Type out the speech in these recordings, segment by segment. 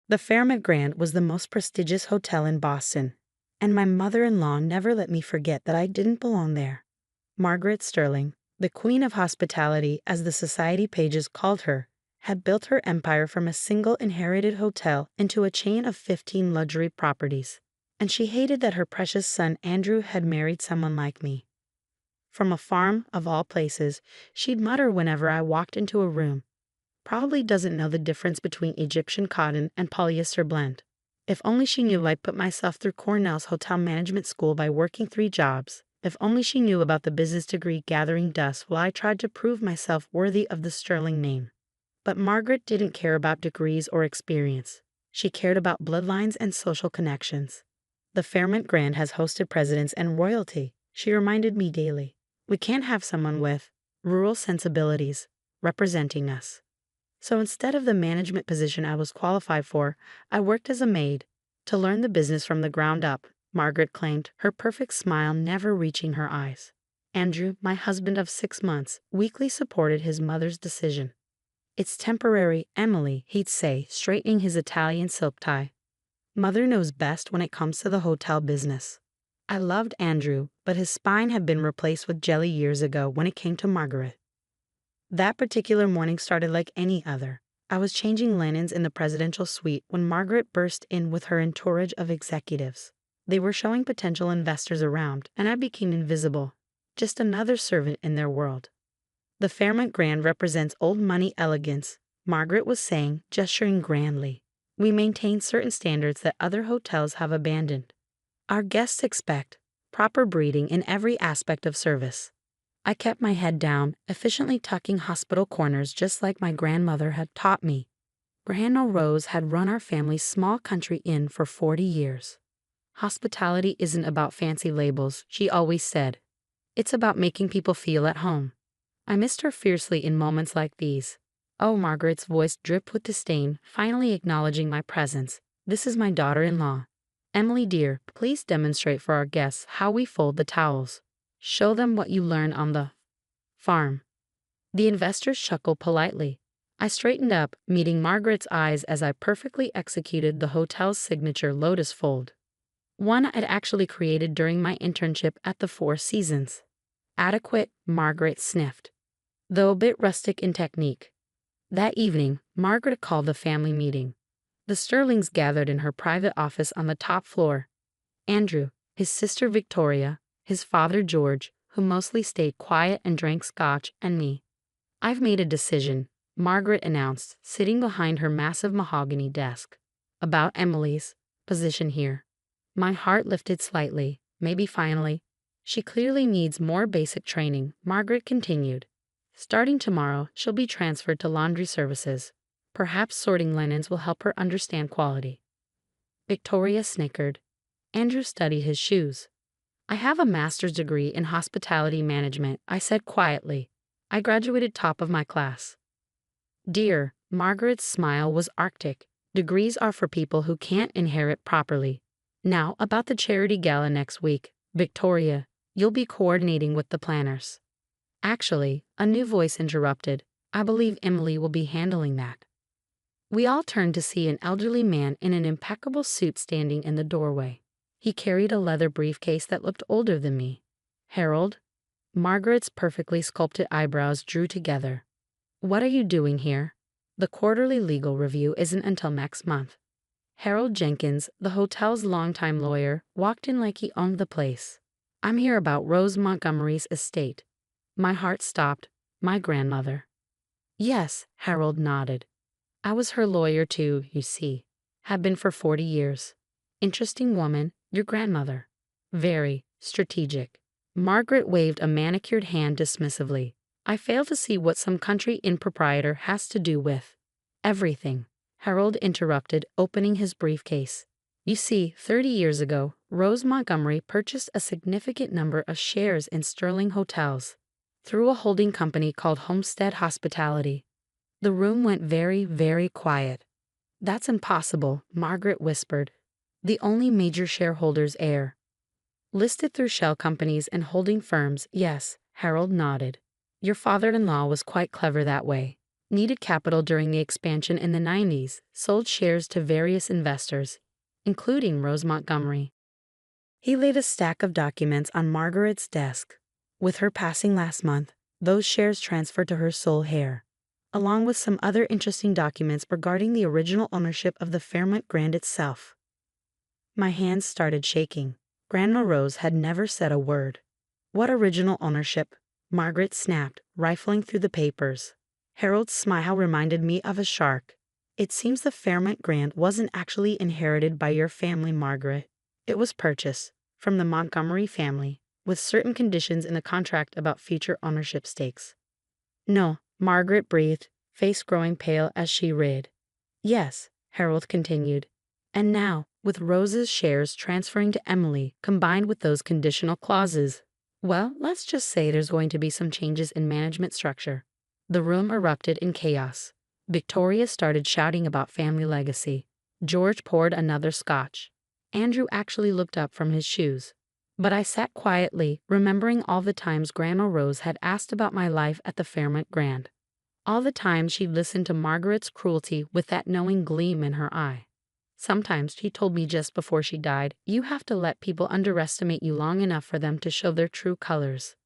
The Fairmont Grand was the most prestigious hotel in Boston, and my mother-in-law never let me forget that I didn't belong there. Margaret Sterling, the Queen of Hospitality as the society pages called her, had built her empire from a single inherited hotel into a chain of 15 luxury properties, and she hated that her precious son Andrew had married someone like me. From a farm, of all places, she'd mutter whenever I walked into a room, "Probably doesn't know the difference between Egyptian cotton and polyester blend. If only she knew I put myself through Cornell's hotel management school by working 3 jobs. If only she knew about the business degree gathering dust while I tried to prove myself worthy of the Sterling name." But Margaret didn't care about degrees or experience. She cared about bloodlines and social connections. The Fairmont Grand has hosted presidents and royalty, she reminded me daily. We can't have someone with rural sensibilities representing us. So instead of the management position I was qualified for, I worked as a maid to learn the business from the ground up, Margaret claimed, her perfect smile never reaching her eyes. Andrew, my husband of 6 months, weakly supported his mother's decision. "It's temporary, Emily," he'd say, straightening his Italian silk tie. "Mother knows best when it comes to the hotel business." I loved Andrew, but his spine had been replaced with jelly years ago when it came to Margaret. That particular morning started like any other. I was changing linens in the presidential suite when Margaret burst in with her entourage of executives. They were showing potential investors around, and I became invisible, just another servant in their world. "The Fairmont Grand represents old money elegance," Margaret was saying, gesturing grandly. "We maintain certain standards that other hotels have abandoned. Our guests expect proper breeding in every aspect of service." I kept my head down, efficiently tucking hospital corners just like my grandmother had taught me. Grandma Rose had run our family's small country inn for 40 years. "Hospitality isn't about fancy labels," she always said. "It's about making people feel at home." I missed her fiercely in moments like these. "Oh," Margaret's voice dripped with disdain, finally acknowledging my presence. "This is my daughter-in-law. Emily dear, please demonstrate for our guests how we fold the towels. Show them what you learned on the farm." The investors chuckled politely. I straightened up, meeting Margaret's eyes as I perfectly executed the hotel's signature lotus fold, one I'd actually created during my internship at the Four Seasons. "Adequate," Margaret sniffed, though a bit rustic in technique. That evening, Margaret called a family meeting. The Sterlings gathered in her private office on the top floor. Andrew, his sister Victoria, his father George, who mostly stayed quiet and drank scotch, and me. "I've made a decision," Margaret announced, sitting behind her massive mahogany desk, "about Emily's position here." My heart lifted slightly. Maybe finally. "She clearly needs more basic training," Margaret continued. "Starting tomorrow, she'll be transferred to laundry services. Perhaps sorting linens will help her understand quality." Victoria snickered. Andrew studied his shoes. "I have a master's degree in hospitality management," I said quietly. "I graduated top of my class." "Dear," Margaret's smile was arctic, "degrees are for people who can't inherit properly. Now, about the charity gala next week, Victoria, you'll be coordinating with the planners." Actually, a new voice interrupted. "I believe Emily will be handling that." We all turned to see an elderly man in an impeccable suit standing in the doorway. He carried a leather briefcase that looked older than me. "Harold?" Margaret's perfectly sculpted eyebrows drew together. "What are you doing here? The quarterly legal review isn't until next month." Harold Jenkins, the hotel's longtime lawyer, walked in like he owned the place. "I'm here about Rose Montgomery's estate." My heart stopped. My grandmother. "Yes," Harold nodded. "I was her lawyer too, you see. Have been for 40 years. Interesting woman, your grandmother. Very strategic." Margaret waved a manicured hand dismissively. "I fail to see what some country inn proprietor has to do with everything," Harold interrupted, opening his briefcase. "You see, 30 years ago, Rose Montgomery purchased a significant number of shares in Sterling Hotels through a holding company called Homestead Hospitality." The room went very, very quiet. "That's impossible," Margaret whispered. "The only major shareholders heir. Listed through shell companies and holding firms, yes," Harold nodded. "Your father-in-law was quite clever that way. needed capital during the expansion in the 90s, sold shares to various investors, including Rose Montgomery. He laid a stack of documents on Margaret's desk. With her passing last month, those shares transferred to her sole heir, along with some other interesting documents regarding the original ownership of the Fairmont Grand itself. My hands started shaking. Grandma Rose had never said a word. What original ownership? Margaret snapped, rifling through the papers. Harold's smile reminded me of a shark. It seems the Fairmont Grand wasn't actually inherited by your family, Margaret. It was purchased from the Montgomery family, with certain conditions in the contract about future ownership stakes. No, Margaret breathed, face growing pale as she read. Yes, Harold continued. And now, with Rose's shares transferring to Emily, combined with those conditional clauses, well, let's just say there's going to be some changes in management structure. The room erupted in chaos. Victoria started shouting about family legacy. George poured another scotch. Andrew actually looked up from his shoes. But I sat quietly, remembering all the times Grandma Rose had asked about my life at the Fairmont Grand. All the times she'd listened to Margaret's cruelty with that knowing gleam in her eye. Sometimes she told me just before she died, you have to let people underestimate you long enough for them to show their true colors.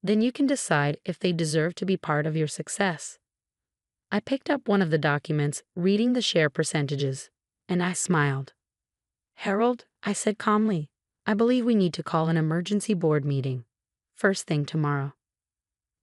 Then you can decide if they deserve to be part of your success. I picked up one of the documents, reading the share percentages, and I smiled. Harold, I said calmly, I believe we need to call an emergency board meeting. First thing tomorrow.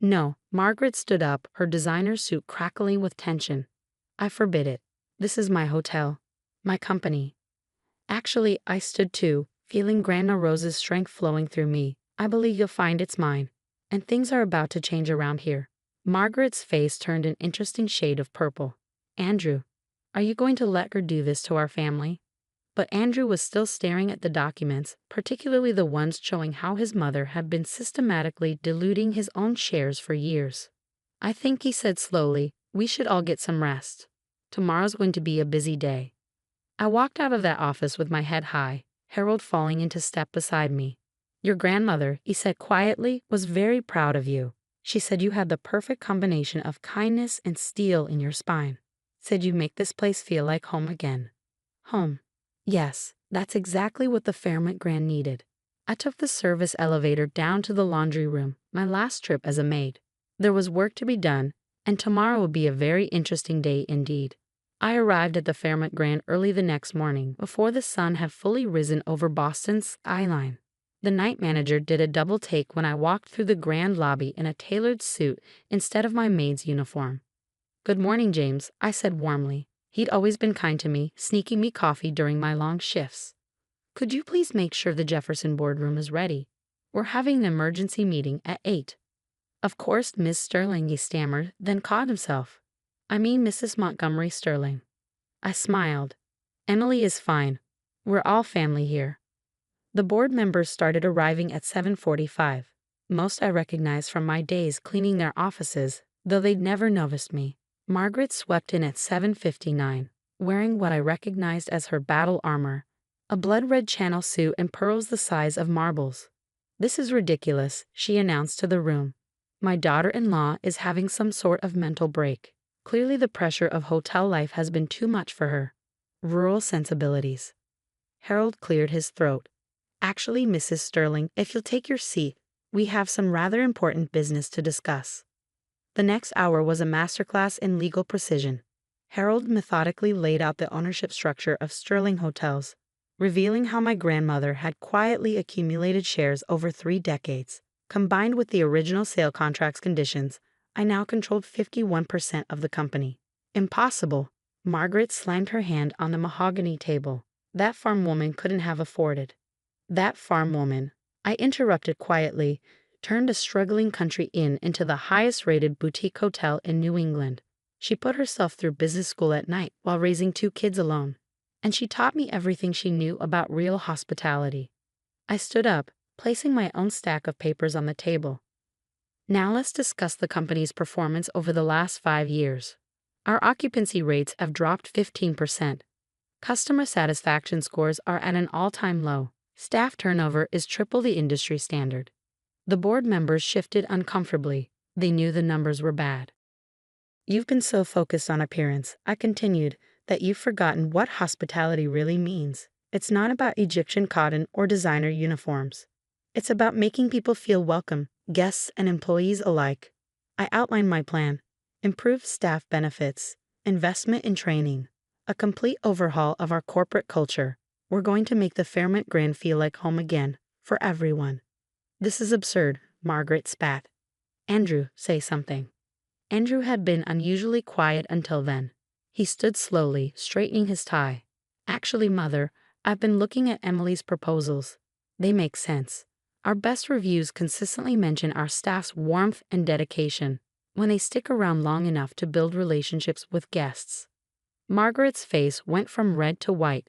No, Margaret stood up, her designer suit crackling with tension. I forbid it. This is my hotel. My company. Actually, I stood too, feeling Grandma Rose's strength flowing through me. I believe you'll find it's mine. And things are about to change around here. Margaret's face turned an interesting shade of purple. Andrew, are you going to let her do this to our family? But Andrew was still staring at the documents, particularly the ones showing how his mother had been systematically diluting his own shares for years. I think, he said slowly, we should all get some rest. Tomorrow's going to be a busy day. I walked out of that office with my head high, Harold falling into step beside me. Your grandmother, he said quietly, was very proud of you. She said you had the perfect combination of kindness and steel in your spine. Said you make this place feel like home again. Home. Yes, that's exactly what the Fairmont Grand needed. I took the service elevator down to the laundry room, my last trip as a maid. There was work to be done, and tomorrow would be a very interesting day indeed. I arrived at the Fairmont Grand early the next morning, before the sun had fully risen over Boston's skyline. The night manager did a double take when I walked through the grand lobby in a tailored suit instead of my maid's uniform. Good morning, James, I said warmly. He'd always been kind to me, sneaking me coffee during my long shifts. Could you please make sure the Jefferson boardroom is ready? We're having an emergency meeting at 8. Of course, Miss Sterling, he stammered, then caught himself. I mean Mrs. Montgomery Sterling. I smiled. Emily is fine. We're all family here. The board members started arriving at 7:45. Most I recognized from my days cleaning their offices, though they'd never noticed me. Margaret swept in at 7:59, wearing what I recognized as her battle armor, a blood-red channel suit and pearls the size of marbles. This is ridiculous, she announced to the room. My daughter-in-law is having some sort of mental break. Clearly the pressure of hotel life has been too much for her. Rural sensibilities. Harold cleared his throat. Actually, Mrs. Sterling, if you'll take your seat, we have some rather important business to discuss. The next hour was a masterclass in legal precision. Harold methodically laid out the ownership structure of Sterling Hotels, revealing how my grandmother had quietly accumulated shares over 3 decades. Combined with the original sale contract's conditions, I now controlled 51% of the company. Impossible. Margaret slammed her hand on the mahogany table. That farm woman couldn't have afforded. That farm woman, I interrupted quietly, turned a struggling country inn into the highest-rated boutique hotel in New England. She put herself through business school at night while raising 2 kids alone, and she taught me everything she knew about real hospitality. I stood up, placing my own stack of papers on the table. Now let's discuss the company's performance over the last 5 years. Our occupancy rates have dropped 15%. Customer satisfaction scores are at an all-time low. Staff turnover is triple the industry standard. The board members shifted uncomfortably. They knew the numbers were bad. You've been so focused on appearance, I continued, that you've forgotten what hospitality really means. It's not about Egyptian cotton or designer uniforms. It's about making people feel welcome, guests and employees alike. I outlined my plan: improved staff benefits, investment in training, a complete overhaul of our corporate culture. We're going to make the Fairmont Grand feel like home again, for everyone. This is absurd, Margaret spat. Andrew, say something. Andrew had been unusually quiet until then. He stood slowly, straightening his tie. Actually, Mother, I've been looking at Emily's proposals. They make sense. Our best reviews consistently mention our staff's warmth and dedication when they stick around long enough to build relationships with guests. Margaret's face went from red to white.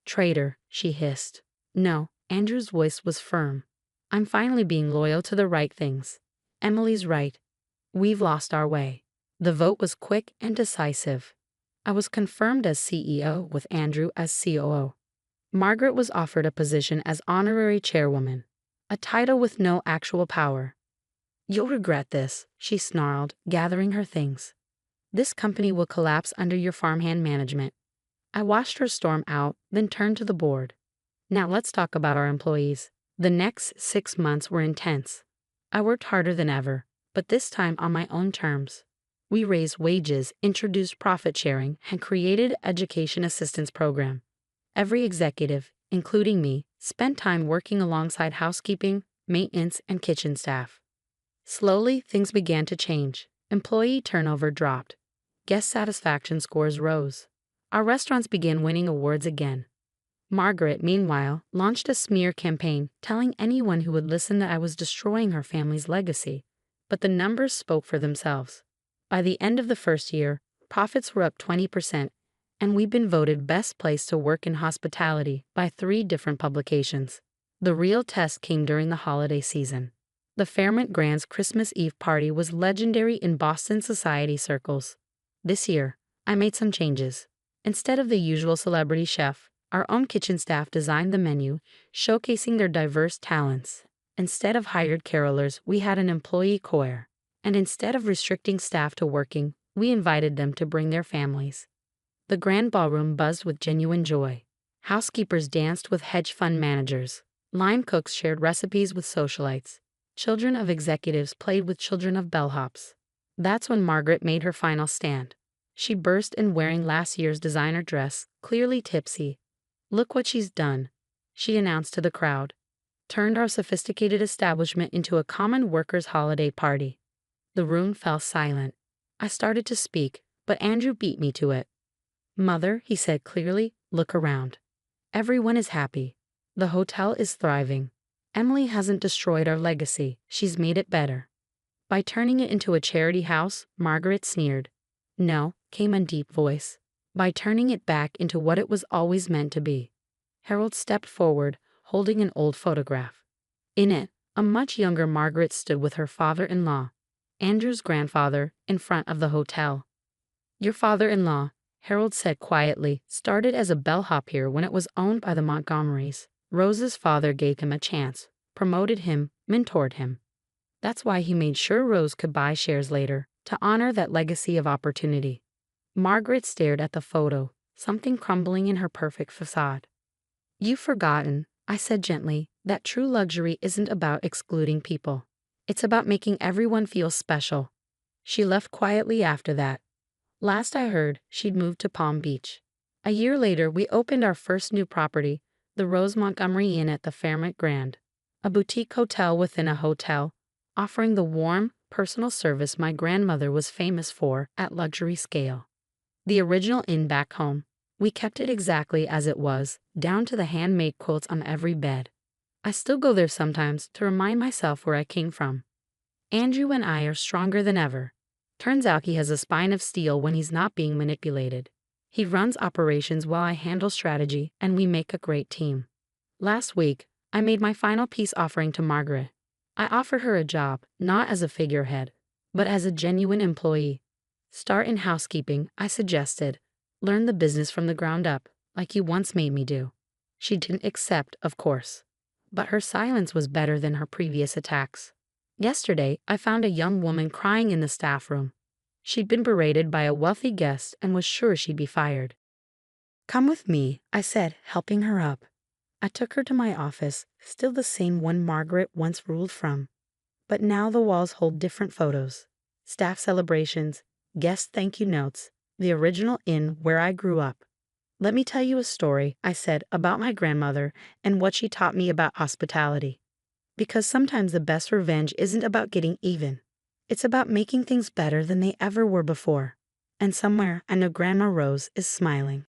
Traitor, she hissed. No, Andrew's voice was firm. I'm finally being loyal to the right things. Emily's right. We've lost our way. The vote was quick and decisive. I was confirmed as CEO with Andrew as COO. Margaret was offered a position as honorary chairwoman, a title with no actual power. You'll regret this, she snarled, gathering her things. This company will collapse under your farmhand management. I watched her storm out, then turned to the board. Now let's talk about our employees. The next 6 months were intense. I worked harder than ever, but this time on my own terms. We raised wages, introduced profit sharing, and created an education assistance program. Every executive, including me, spent time working alongside housekeeping, maintenance, and kitchen staff. Slowly, things began to change. Employee turnover dropped. Guest satisfaction scores rose. Our restaurants began winning awards again. Margaret, meanwhile, launched a smear campaign telling anyone who would listen that I was destroying her family's legacy. But the numbers spoke for themselves. By the end of the first year, profits were up 20%, and we've been voted best place to work in hospitality by 3 different publications. The real test came during the holiday season. The Fairmont Grand's Christmas Eve party was legendary in Boston society circles. This year, I made some changes. Instead of the usual celebrity chef, our own kitchen staff designed the menu, showcasing their diverse talents. Instead of hired carolers, we had an employee choir. And instead of restricting staff to working, we invited them to bring their families. The grand ballroom buzzed with genuine joy. Housekeepers danced with hedge fund managers. Line cooks shared recipes with socialites. Children of executives played with children of bellhops. That's when Margaret made her final stand. She burst in wearing last year's designer dress, clearly tipsy. Look what she's done, she announced to the crowd. Turned our sophisticated establishment into a common workers' holiday party. The room fell silent. I started to speak, but Andrew beat me to it. Mother, he said clearly, look around. Everyone is happy. The hotel is thriving. Emily hasn't destroyed our legacy, she's made it better. By turning it into a charity house, Margaret sneered. No, came a deep voice. By turning it back into what it was always meant to be. Harold stepped forward, holding an old photograph. In it, a much younger Margaret stood with her father-in-law, Andrew's grandfather, in front of the hotel. Your father-in-law, Harold said quietly, started as a bellhop here when it was owned by the Montgomerys. Rose's father gave him a chance, promoted him, mentored him. That's why he made sure Rose could buy shares later, to honor that legacy of opportunity. Margaret stared at the photo, something crumbling in her perfect facade. You've forgotten, I said gently, that true luxury isn't about excluding people. It's about making everyone feel special. She left quietly after that. Last I heard, she'd moved to Palm Beach. A year later, we opened our first new property, the Rose Montgomery Inn at the Fairmont Grand, a boutique hotel within a hotel, offering the warm, personal service my grandmother was famous for at luxury scale. The original inn back home. We kept it exactly as it was, down to the handmade quilts on every bed. I still go there sometimes to remind myself where I came from. Andrew and I are stronger than ever. Turns out he has a spine of steel when he's not being manipulated. He runs operations while I handle strategy, and we make a great team. Last week, I made my final peace offering to Margaret. I offered her a job, not as a figurehead, but as a genuine employee. Start in housekeeping, I suggested. Learn the business from the ground up, like you once made me do. She didn't accept, of course. But her silence was better than her previous attacks. Yesterday, I found a young woman crying in the staff room. She'd been berated by a wealthy guest and was sure she'd be fired. "Come with me," I said, helping her up. I took her to my office, still the same one Margaret once ruled from. But now the walls hold different photos. Staff celebrations, guest thank you notes, the original inn where I grew up. "Let me tell you a story," I said, "about my grandmother and what she taught me about hospitality. Because sometimes the best revenge isn't about getting even. It's about making things better than they ever were before." And somewhere I know Grandma Rose is smiling.